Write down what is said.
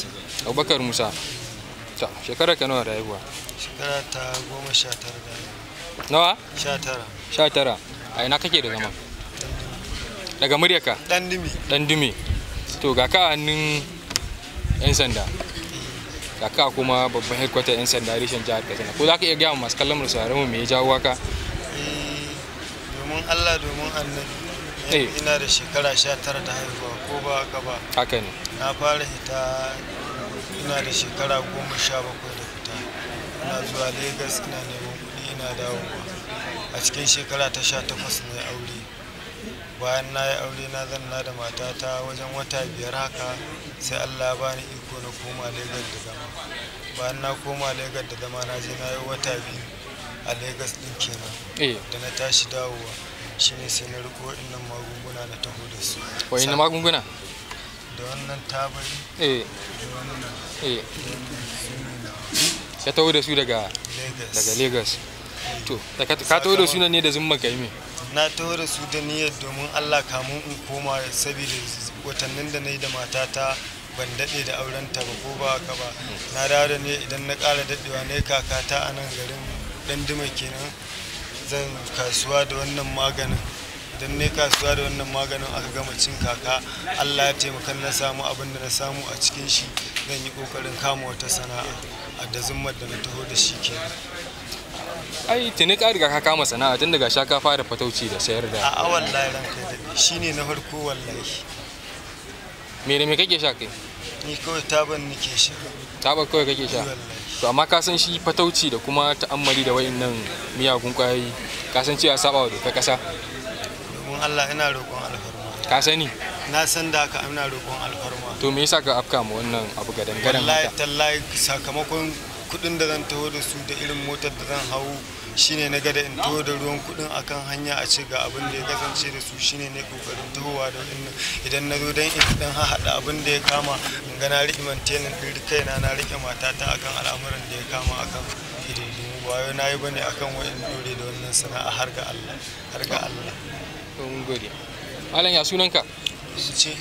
Musa. Abubakar Musa. Ta shekara ka nawa da haihuwa? Shekara ta 19 da haihuwa. Nawa? 19. 19. A ina kake da zama? Daga muryarka? Dan Dume. To ga ka hannun 'yan sanda. Ga ka kuma babban headquarter 'yan sanda reshen jihar Katsina. Ko za ka iya gaya wa masu kallon mu sauraron mu me ya jawo haka? Domin Allah domin Annabi. Ina da shekara 19 da haihuwa ko ba haka ba. Haka ne. Na fara hita ina da shekara 17 da fita. Ina zuwa Lagos ina neman kuɗi ina dawowa. A cikin shekara ta 18 na aure. Bayan na yi aure na zanna da matata wajen wata 5 haka sai Allah ya bani iko na koma Lagos da zama. Bayan na koma Lagos da zama na je na yi wata 2 a Lagos din kenan. Da na tashi dawowa shine sai na riko waɗannan magunguna na taho da su. Waɗannan magunguna? Da wannan tabari. Da wannan. Ka taho da su daga Lagos. To, ka taho da su ne da zumma kai me? Na taho da su da niyyar domin Allah kamun in koma saboda watannin da na yi da matata ban daɗe da aurenta ba ko ba haka ba. Na dawo da ne idan na ƙara daɗewa ne kakata a nan garin Dan Dume kenan zan kasuwa da wannan maganin. Idan ne kasuwa da wannan maganin aka gama cin kaka Allah ya taimaka na samu abin da na samu a cikin shi zan yi ƙoƙarin kama wata sana'a a da zummar da na taho da shi kenan. Ai tuni ka riga ka kama sana'a tun daga sha ka fara fatauci da sayar da. A'a wallahi ranka da shine na farko wallahi. Me da me kake sha kai? Ni kawai taban nake sha. Tabar kawai kake sha? To amma ka san shi fatauci da kuma ta'ammali da wayannan miyagun kwayoyi ka san cewa saba wa dokar kasa? Domin Allah ina roƙon alfarma. Ka sani? Na san da haka ina roƙon alfarma. To me yasa ka afka ma wannan abu gadan gadan Wallahi haka? tallahi sakamakon kuɗin da zan taho da su da irin motar da zan hau shine na gada in taho da ruwan kuɗin akan hanya a ce ga abin da ya kasance da su shine ne kokarin tahowa da wannan idan na zo dan in dan haɗa abin da ya kama in ga na riƙe mantenin ɗin kaina na riƙe matata akan al'amuran da ya kama akan hidindimu ba wai na yi bane akan wa'in dore da wannan sana'a har ga Allah. Mun gode. Malam ya sunanka? Ce